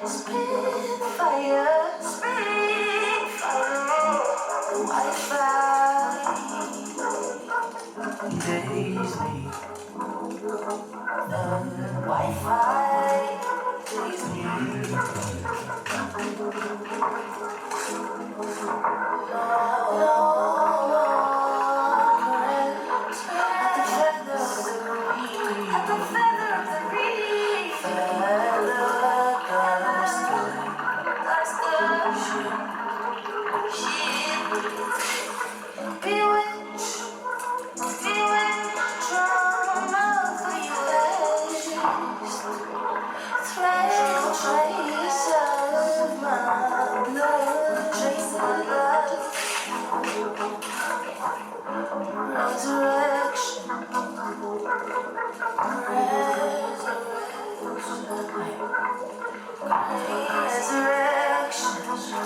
spit fire, Wi-Fi, days me, Wi-Fi, days me, at the feather of the reed, bewitched, drama for you trace of my blood, trace of love, resurrection,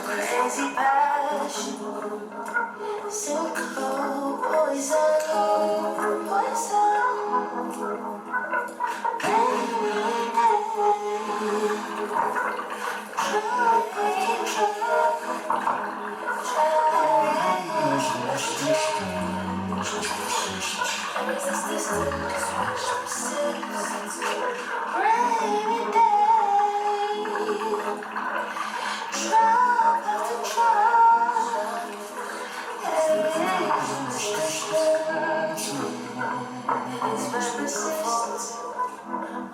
crazy passion, simple poison,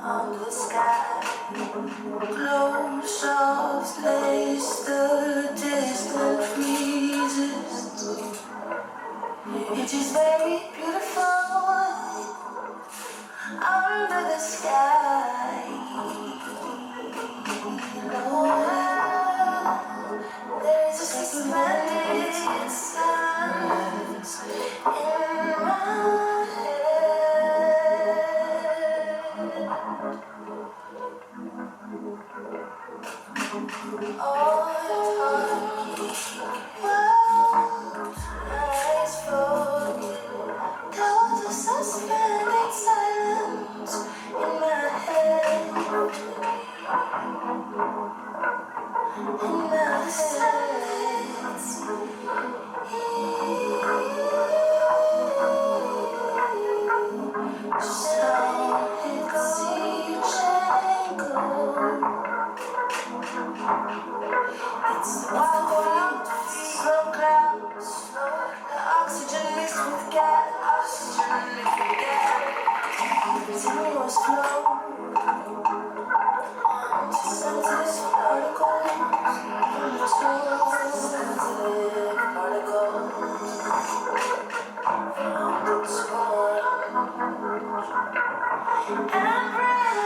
on the sky, glow soft lace the distant freezes. It is very beautiful under the sky. There is a suspended silence in my head. All eyes focused. There was a suspended silence in my head. In my silence. It's the wild, slow clouds, the oxygen mixed with gas, continuous flow onto sensitive particles, sensitive particles from the storm and rest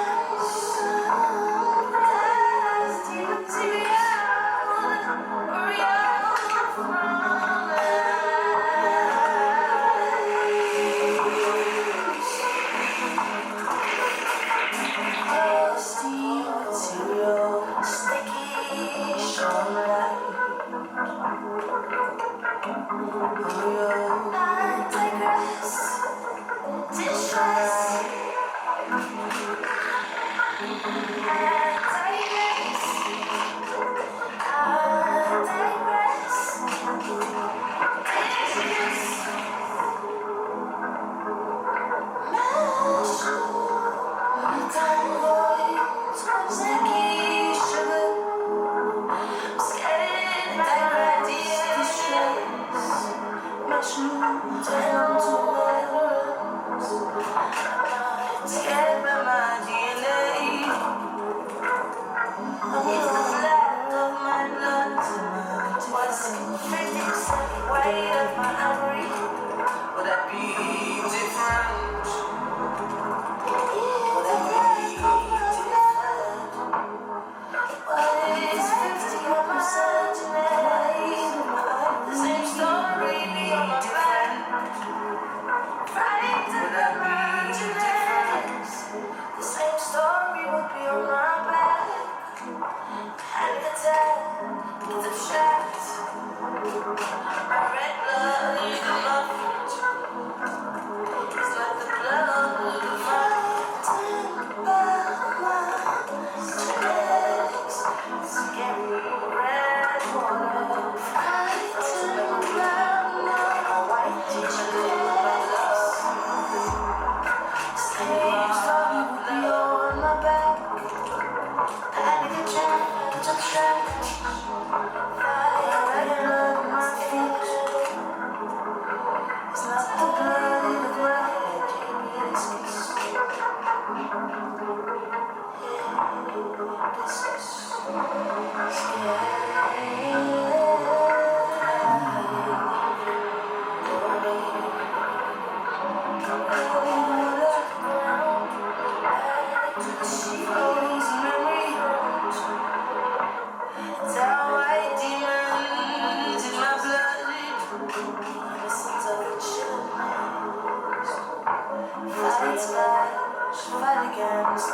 Fight against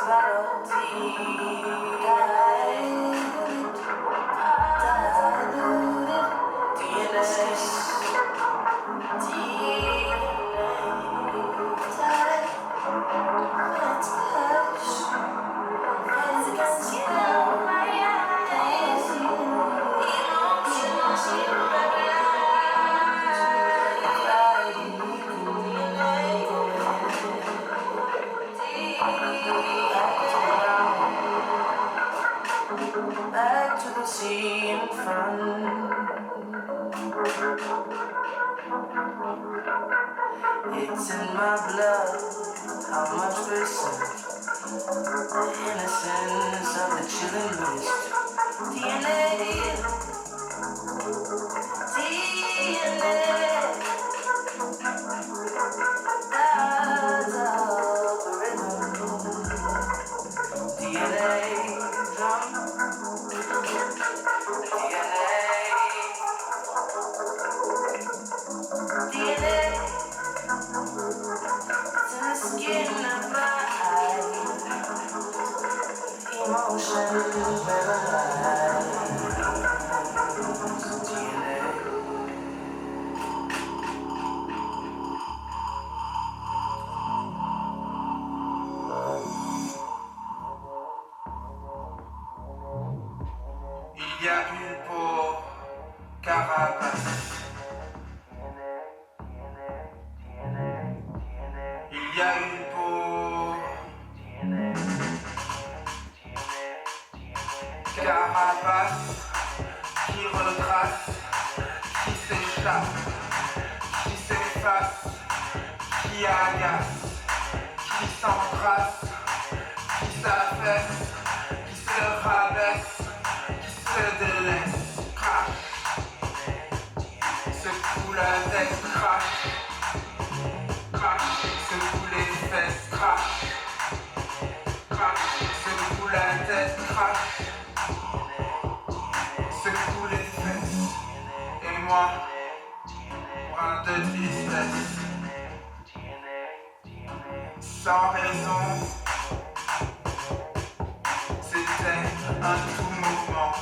back to the sea in front. It's in my blood, how much listen. The innocence of the chilling mist. DNA, that's algorithm. DNA, drum. DNA, it's in the skin of my eye. Emotions paralyzed. DNA. Il y a une peau carapace. Il y a une peau carapace qui retrace, qui s'échappe, qui s'efface, qui agace, qui s'embrasse, qui s'affaisse, qui se rabaisse, qui se délaisse, crache, secoue la tête, crache, crache, secoue les fesses, crache, crache, secoue la tête, crache, secoue les fesses, et moi, brin de tristesse, sans raison, c'était un tout mouvement,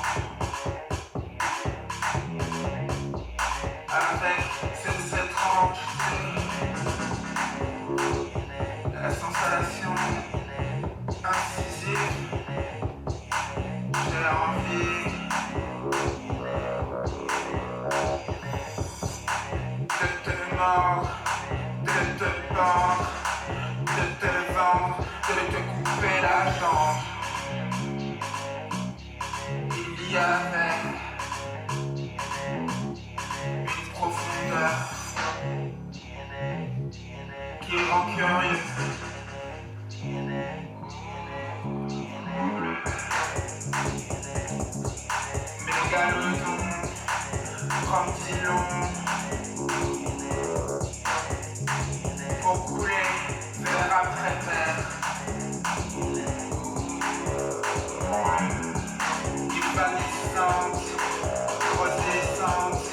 avec cette étrangeté, la sensation incisive, j'ai envie de te mordre, de te pendre, de te vendre, de te couper la jambe. Il y avait une profondeur qui rend curieux. Mégalodon, grandilon, pour couler vers après terre. Évanescente, redescente,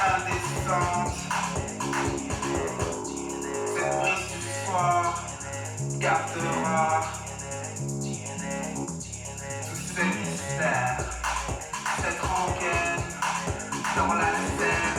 indécente. Cette brise du soir gardera tous ces mystères, cette rengaine dans la terre.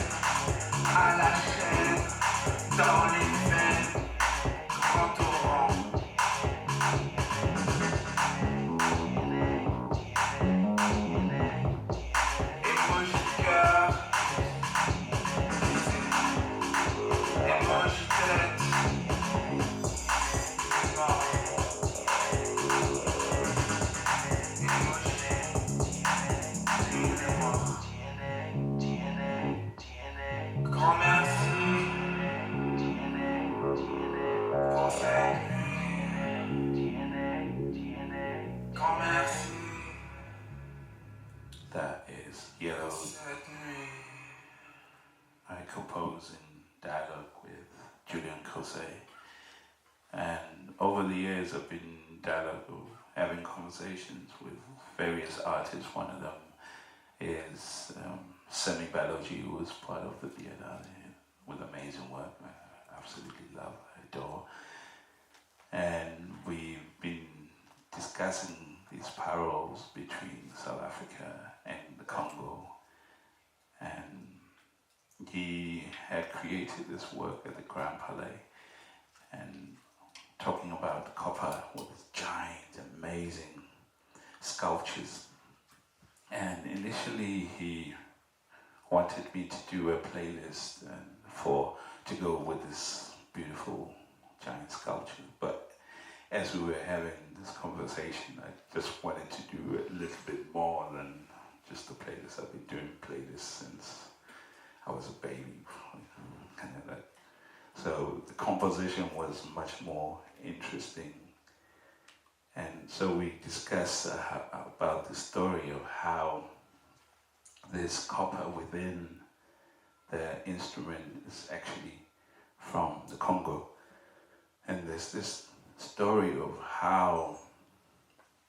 that is Yellow. I compose in dialogue with Julian Cosset. And over the years I've been in dialogue, having conversations with various artists. One of them is Semi Balogi, who was part of the Biennial with amazing work. I absolutely love, adore. And we've been discussing these parallels between South Africa and the Congo. And he had created this work at the Grand Palais and talking about copper with giant, amazing sculptures. And initially he wanted me to do a playlist to go with this beautiful giant sculpture. But as we were having this conversation, I just wanted to do a little bit more than just a playlist. I've been doing playlists since I was a baby, kind of like. So the composition was much more interesting. And so we discussed about the story of how this copper within the instrument is actually from the Congo. And there's this story of how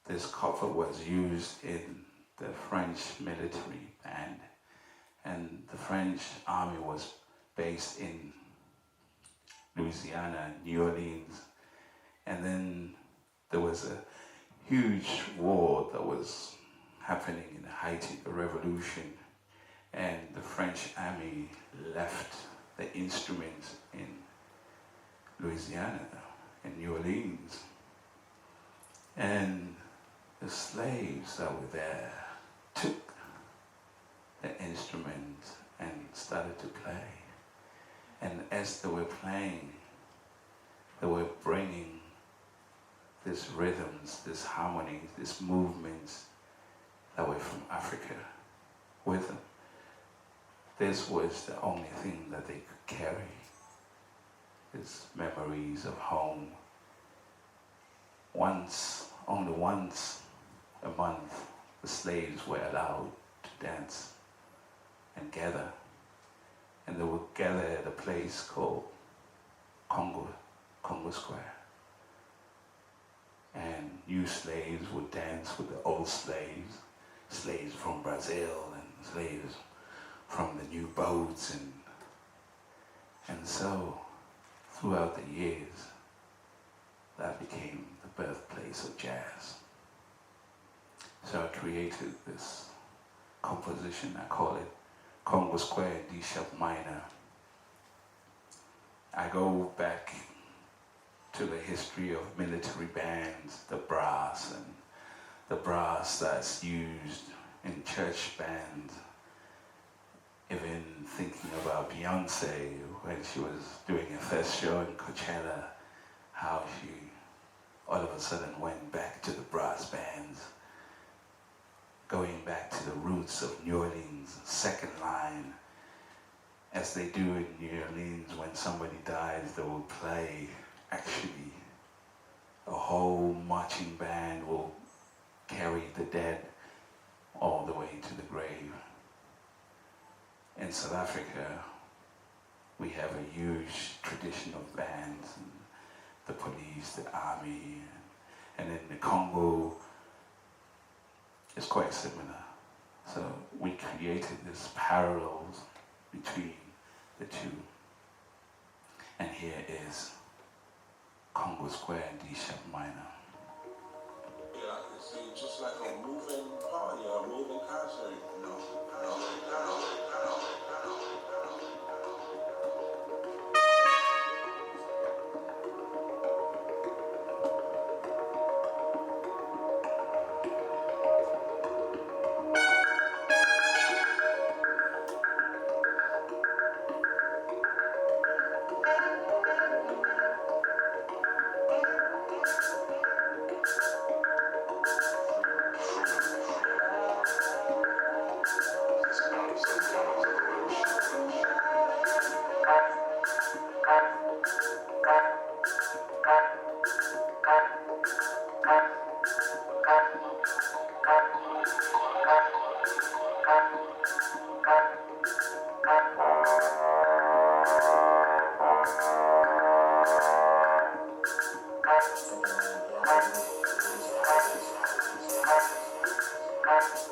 this copper was used in the French military band. And the French army was based in Louisiana, New Orleans. And then there was a huge war that was happening in Haiti, the revolution. And the French army left the instruments in Louisiana, in New Orleans. And the slaves that were there took the instrument and started to play. And as they were playing, they were bringing these rhythms, these harmonies, these movements that were from Africa with them. This was the only thing that they could carry, these memories of home. Only once a month, the slaves were allowed to dance and gather. And they would gather at a place called Congo Square. And new slaves would dance with the old slaves, slaves from Brazil and slaves from the new boats. And so, throughout the years, that became the birthplace of jazz. So I created this composition, I call it Congo Square in D sharp minor. I go back to the history of military bands, the brass that's used in church bands. Even thinking about Beyonce when she was doing her first show in Coachella, how she all of a sudden went back to the brass bands, going back to the roots of New Orleans, second line. As they do in New Orleans, when somebody dies, they will play, actually, a whole marching band will carry the dead all the way to the grave. In South Africa, we have a huge tradition of bands, and the police, the army, and in the Congo, it's quite similar. So we created this parallels between the two. And here is Congo Square in D sharp minor. Yeah, it's just like a moving party, a moving concert, you know. Who's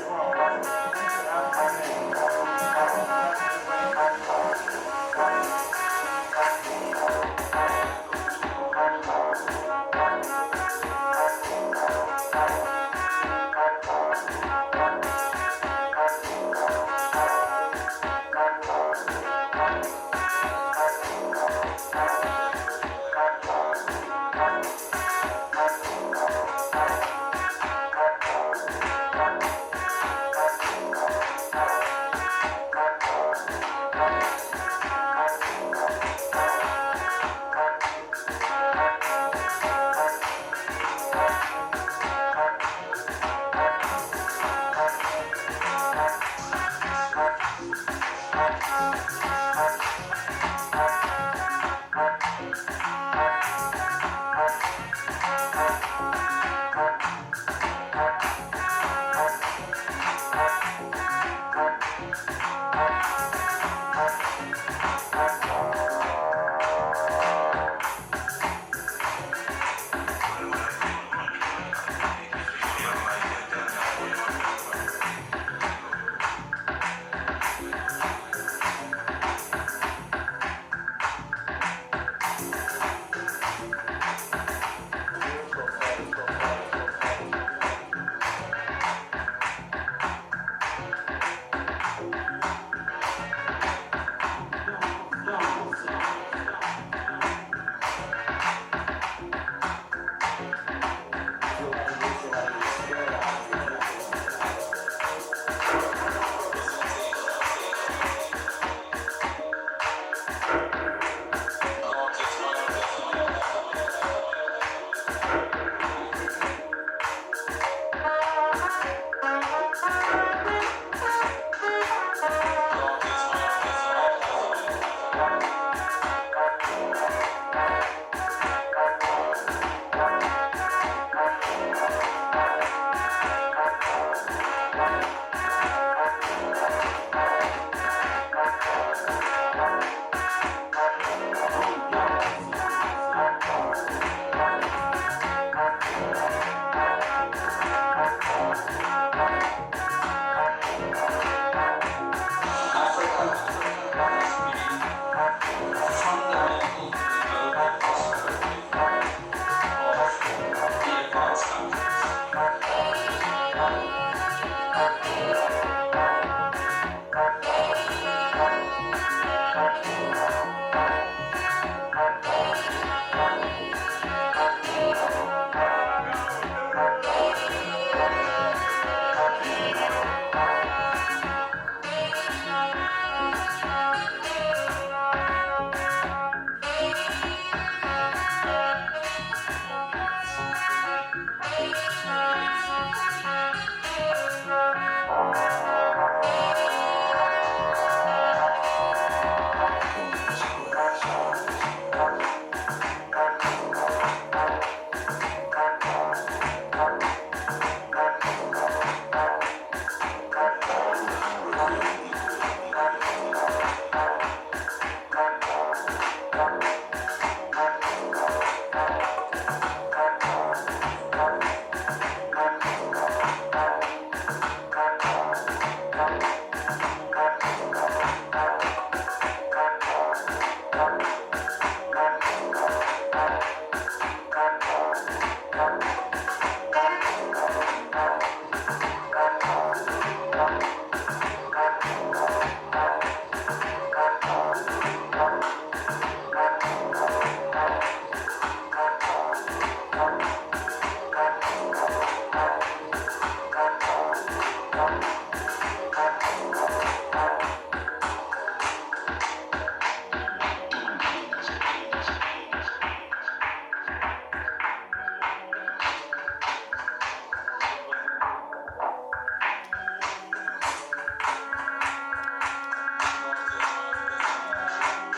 wrong?